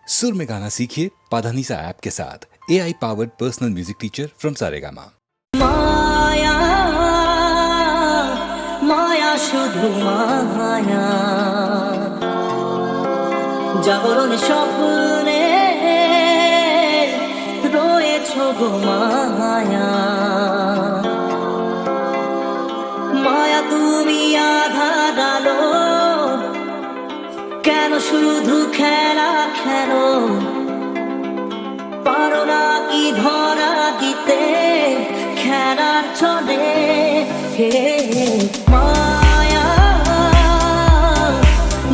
सुर में गाना सीखिए पाधानीसा ऐप के साथ AI powered personal music teacher from Saregama. माया माया শুধু মায়া জাগরণ স্বপ্নে রয়েছো গো মায়া মায়া তুমি আধার আলো কেন শুধু খেলা খেলো পারো না কি ধরা দিতে খেলার চলে মায়া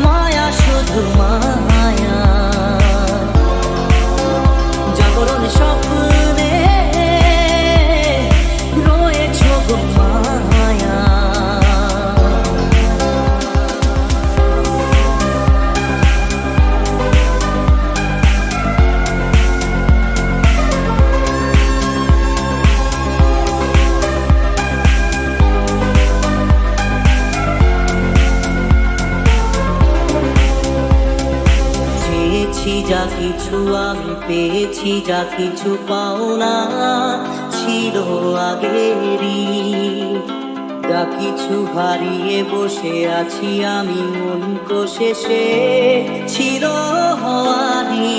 মায়া শুধু মায়া জাগরণ স্বপ্নে রয়েছো গো মায়া যা কিছু আমি পেয়েছি যা কিছু পাওনা ছিল আগেরই যা কিছু হারিয়ে বসে আছি আমি মন কোষে ছিল হওয়ারি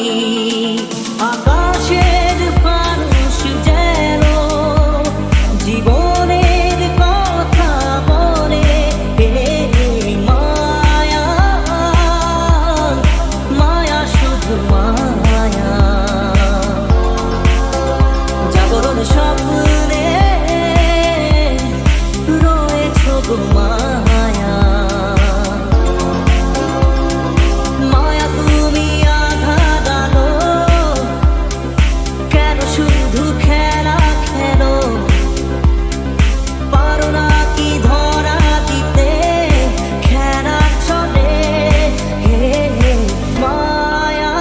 আকাশের মানুষ যেন জীবনের কথা বলে মায়া মায়া শুধু মায়া জাগরণ স্বপ্নে রয়েছো গো মায়া মায়া তুমি আধার আলো কেন শুধু খেলা খেলো পারো না কি ধরা দিতে খেলা চলে মায়া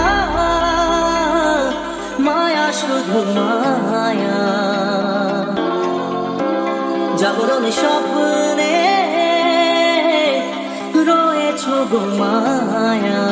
মায়া শুধু মায়া জাগরণ স্বপ্নে রয়েছো গো মায়া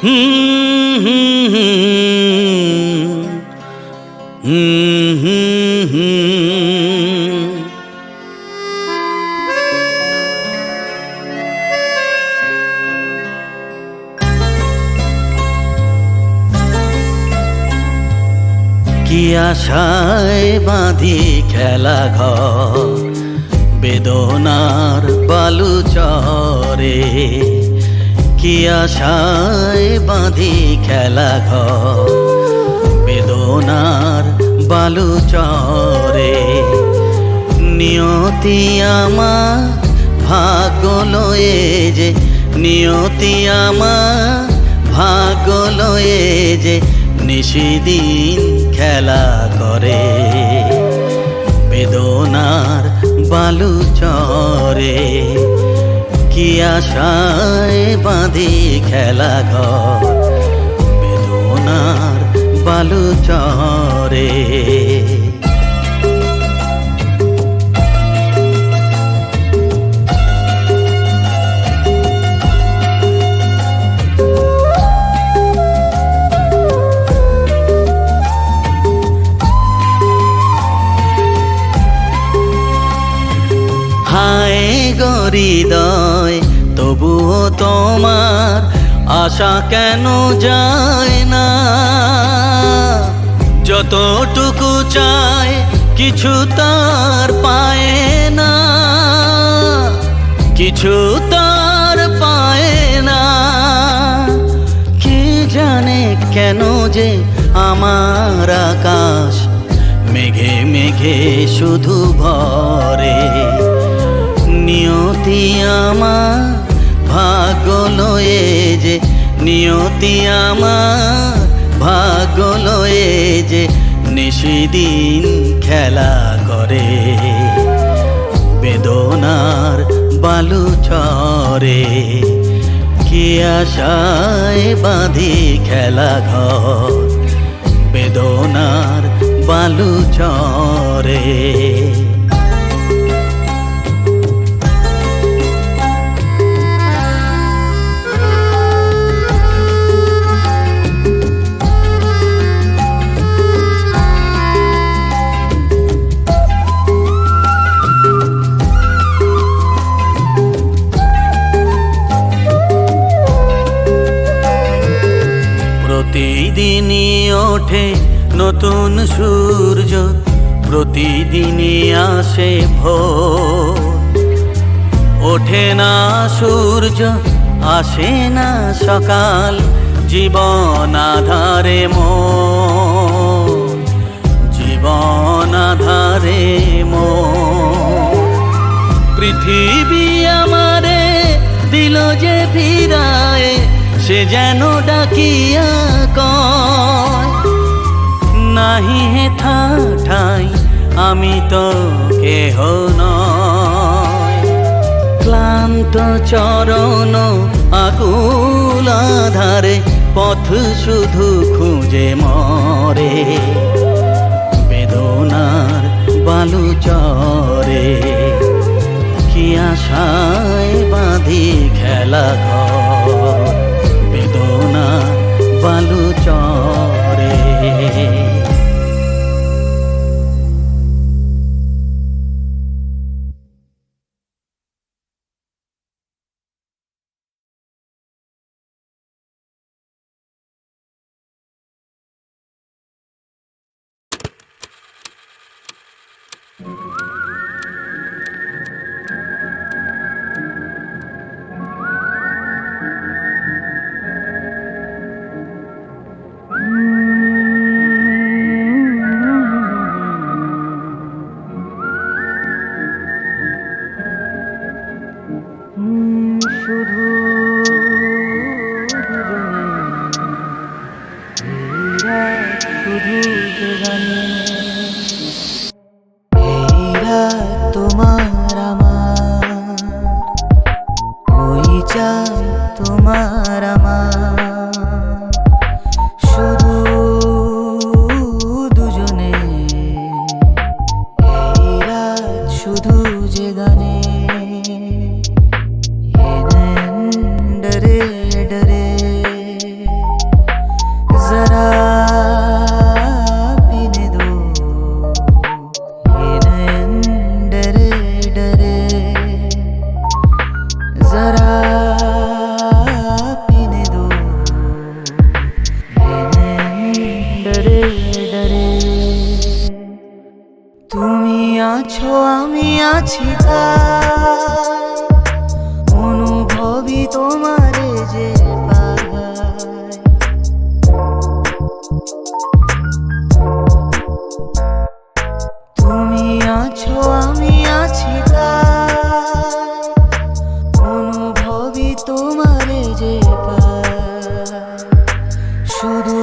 হুম হুম হুম হুম হুম। কি আশায় বাঁধি খেলা ঘর বেদনার বালু চরে, কি আশায় বাঁধি খেলা ঘর বেদনার বালু চরে। নিয়তি আমার ভাগ্য লয়ে যে, নিয়তি আমার ভাগ্য লয়ে যে নিশিদিন খেলা করে বেদনার বালু চরে। কি আশায় বাঁধি খেলা ঘর বেদনার বালু চরে। হায় হৃদয় তবুও তোমার আশা কেন যায় না? যতটুকু চায় কিছু তার পায় না, কিছু তার পায় না। কে জানে কেন যে আমার আকাশ মেঘে মেঘে শুধু ভরে। নিয়তি আমার ভাগ্য লয়ে যে, নিয়তি আমার ভাগ্য লয়ে যে নিশিদিন খেলা করে বেদনার বালু চরে। কি আশায় বাঁধি খেলা ঘর বেদনার বালু চরে। প্রতিদিনই ওঠে নতুন সূর্য, প্রতিদিনই আসে ভোর। ওঠে না সূর্য আসে না সকাল, জীবন আধারে মোর, জীবন আধারে মোর। পৃথিবী আমারে দিল যে ফিরায়, সে যেন ডাকিয়া কয় নাহি হেথা ঠাই আমি তো কেহ নয়। ক্লান্ত চরণ আকুল আধারে পথ শুধু খুঁজে মরে বেদনার বালু চরে। কি আশায় বাঁধি খেলা ঘর বেদনার বালু চরে। তোমার আমার ওই চাই, তোমার আমার শুধু দুজনে, এই রাত শুধু যে গানে ডরে ডরে जरा पीने दो ये नैन डरे डरे जरा पीने दो ये नैन डरे डरे তুমি আছো আমি আছি তাই অনুভবই তোমারে যে পাই তুমি আছো আমি আছি তাই অনুভবই তোমারে যে পাই শুধু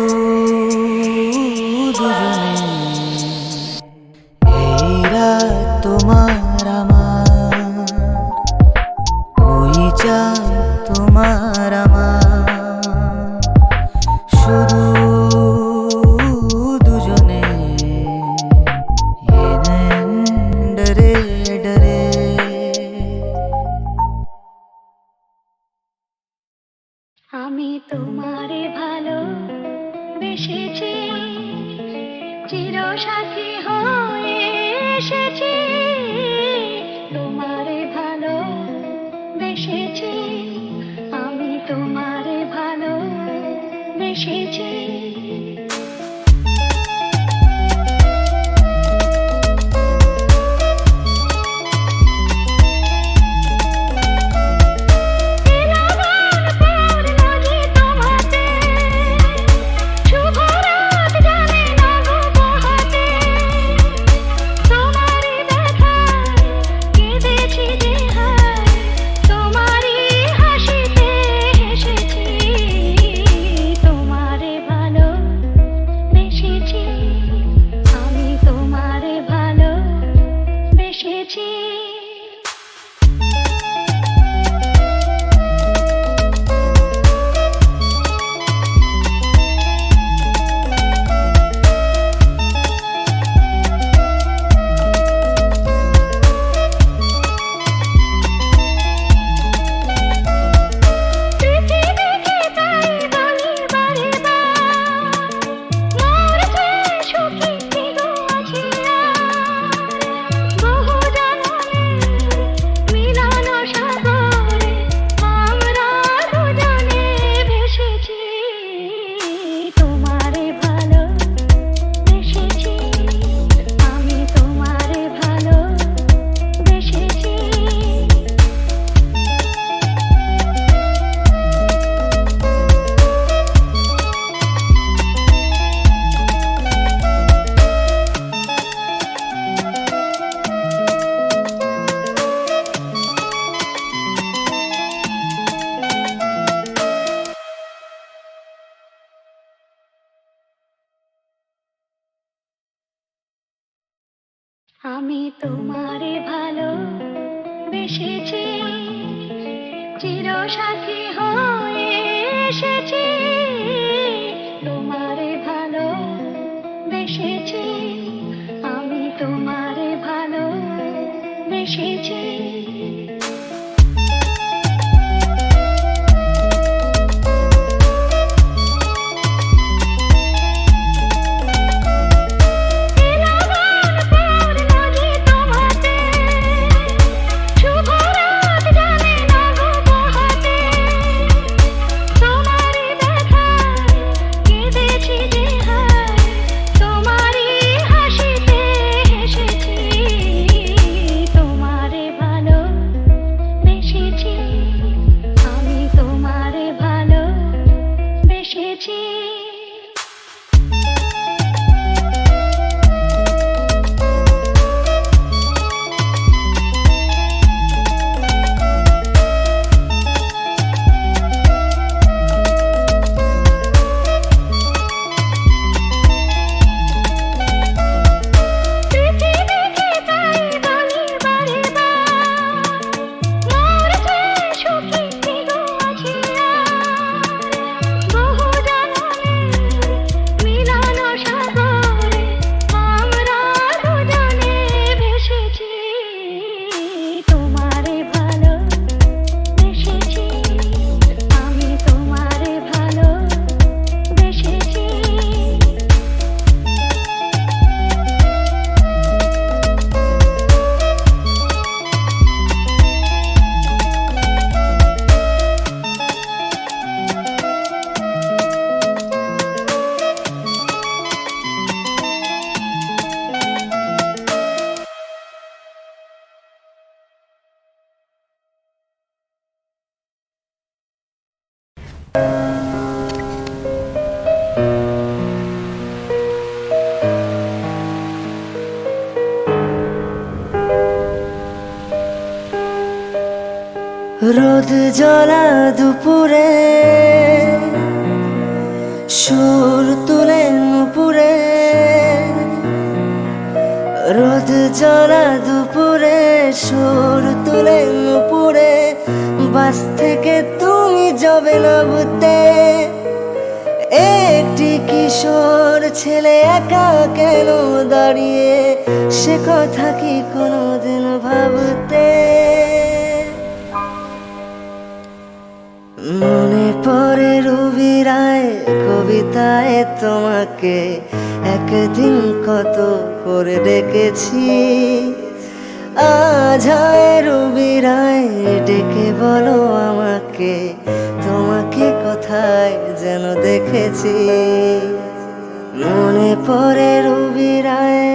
দুজনে এই রাত তোমার আমার ওই চাঁদ তোমার আমার শুধু দুজনে ये नैन डरे डरे আমি তোমারে ভালো বেসেছি চিরসাথী হয়ে এসেছি তোমারে ভালো বেসেছি আমি তোমারে ভালো বেসেছি আমি তোমারে ভালো বেসেছি চিরসাথী হয়ে এসেছি তোমারে ভালো বেসেছি আমি তোমারে ভালো বেসেছি তোমারে ভালো রোদ জ্বলা দুপুরে সুর তুলে নুপুরে, রোদ জ্বলা দুপুরে সুর তুলে নুপুরে, বাস থেকে তুমি যাবে নাবতে। একটি কিশোর ছেলে একা কেন দাঁড়িয়ে, সে কথা কি কোনোদিন ভাবতে? মনে পড়ে রবি রায় কবিতায় তোমাকে একদিন কত করে ডেকেছি। আজ হয় রবি রায় ডেকে বলো আমাকে, তোমাকে কোথায় যেন দেখেছি। মনে পড়ে রবি রায়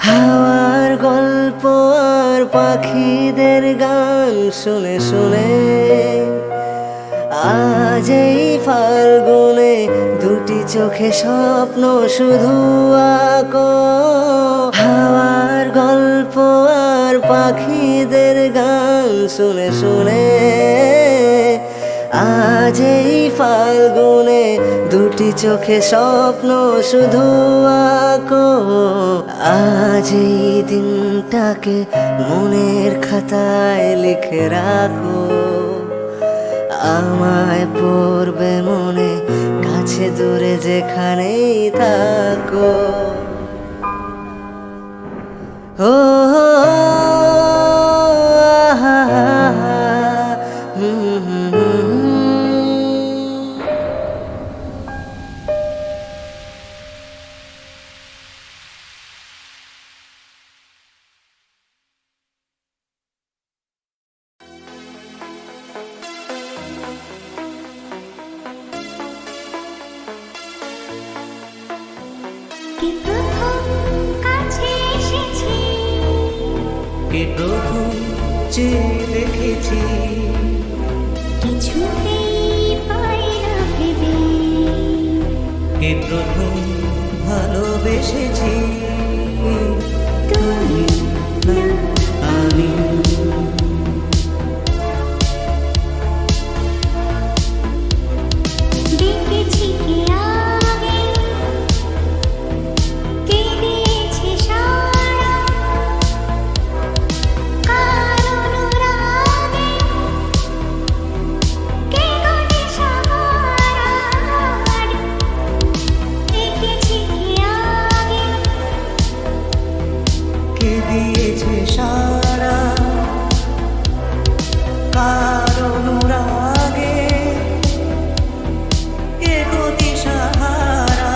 হাওয়ার গল্প আর পাখিদের গান শুনে শুনে, আজ এই ফাল্গুনে দুটি চোখে স্বপ্ন শুধু আঁকো। হাওয়ার গল্প আর পাখিদের গান শুনে শুনে, আজ এই ফাল্গুনে দুটি চোখে স্বপ্ন শুধু আঁকো। আজ এই দিনটাকে মনের খাতায় লিখে রাখো, আমায় পড়বে মনে কাছে দূরে যেখানেই থাকো। ও কি প্রথম কাছে এসেছি, এ প্রথম চেয়ে দেখেছি, কিছুতেই পাই না ভেবে। এ প্রথম ভালোবেসেছি, তুমি না আমি। ডেকেছি কি আগে, কে দিয়েছে সাড়া, কার অনুরাগে, কে গো দিশাহারা। ডেকেছি কি আগে, কে দিয়েছে সারা, কার অনুরাগে, কে গতি সাহারা।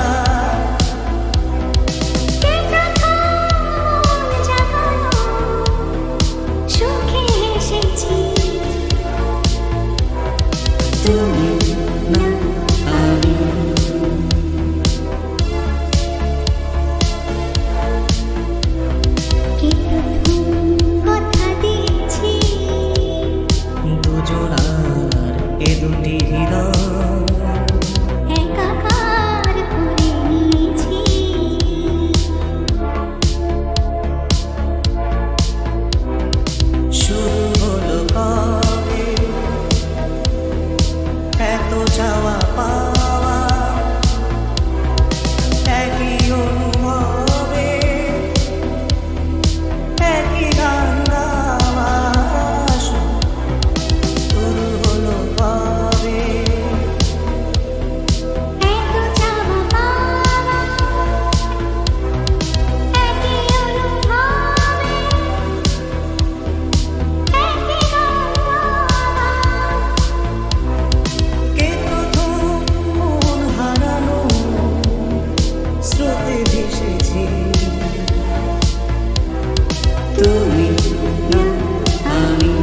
কে প্রথম মন জাগালো, সুখে এসেছি। তুমি না আমি। কে প্রথম কথা দিয়েছি, দুজনার এ দুটি হৃদয় একাকার করে নিয়েছি। শুরু হলো কবে এত চাওয়া পাওয়া, একই অনুভবে একই গান গাওয়া। শুরু হলো কবে এত চাওয়া পাওয়া, একই অনুভবে একই গান গাওয়া। কে প্রথম মন হারানো স্রোতে ভেসেছি, তুমি না আমি।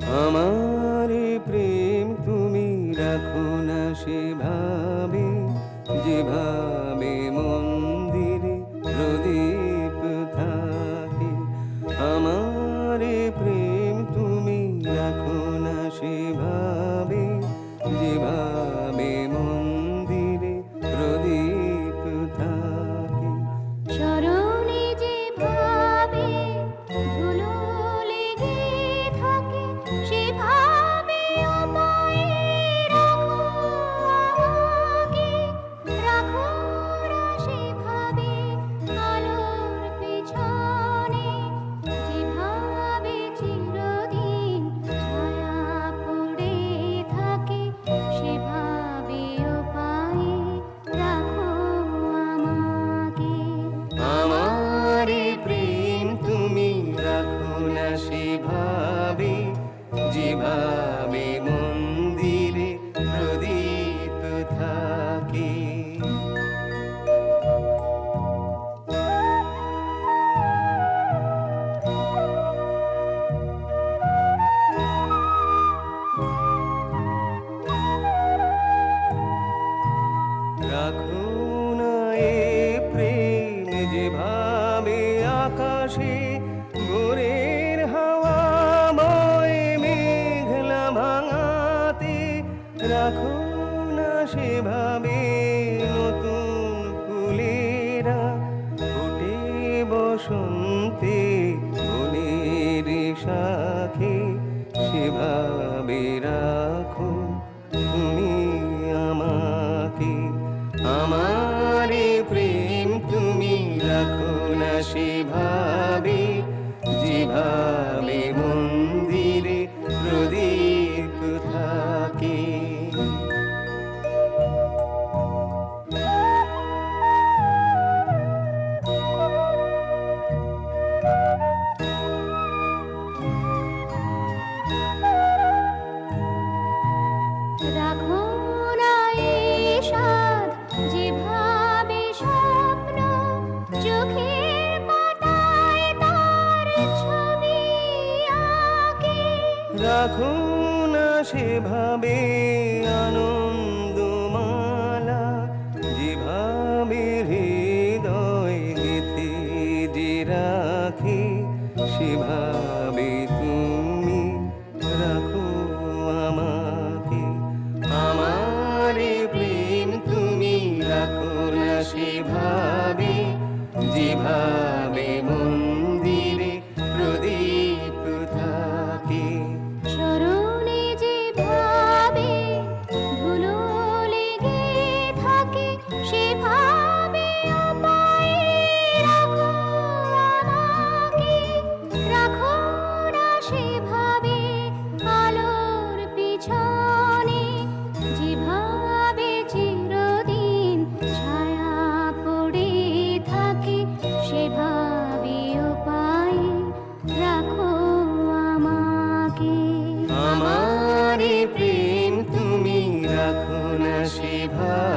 আমার প্রেম তুমি রাখো না সেভাবে, যেভাবে মন্দিরে প্রদীপ থাকে। আমার প্রেম তুমি রাখো না সেভাবে, যেভাবে মন্দিরে প্রদীপ থাকে। চরণে যে ভাবে ধুলো লেগে থাকে, সেভাবে আমায় রাখো আমাকে, রাখো না সেভাবে আলোর পেছনে, যেভাবে চিরদিন ছায়া পড়ে থাকে, সেভাবেও পায়ে রাখো আমাকে। আমার প্রেম তুমি রাখো না সেভাবে, যেভাবে মন্দিরে প্রদীপ থাকে। রাখো না এ প্রেম যেভাবে আকাশে ভোরের হাওয়া বয় মেঘলা ভাঙাতে। রাখো না সেভাবে নতুন ফুলেরা ফোটে বসন্তে বনের শাখে, সেভাবে রাখো তুমি আমাকে। আমার প্রেম তুমি রাখো না সেভাবে, যেভাবে মন্দিরে প্রদীপ থাকে। রাখো না এই স্বাদ, যেভাবে স্বপ্ন চোখের পাতায় তার ছবি আঁকে। রাখো না সেভাবে আনন্দমালা, যেভাবে হৃদয় গেথে যে রাখে, সেভাবে তুমি রাখো আমাকে। আমার প্রেম তুমি রাখো না সেভাবে, যেভাবে মন্দিরে প্রদীপ থাকে। চরণে যে ভাবে ধুলো লেগে থাকে, সেভাবে আমায় রাখো আমাকে, রাখো না সেভাবে আলোর পিছনে, যেভাবে চিরদিন ছায়া পড়ে থাকে, সেভাবেও পায়ে রাখো আমাকে। আমার প্রেম তুমি রাখো না সেভাবে,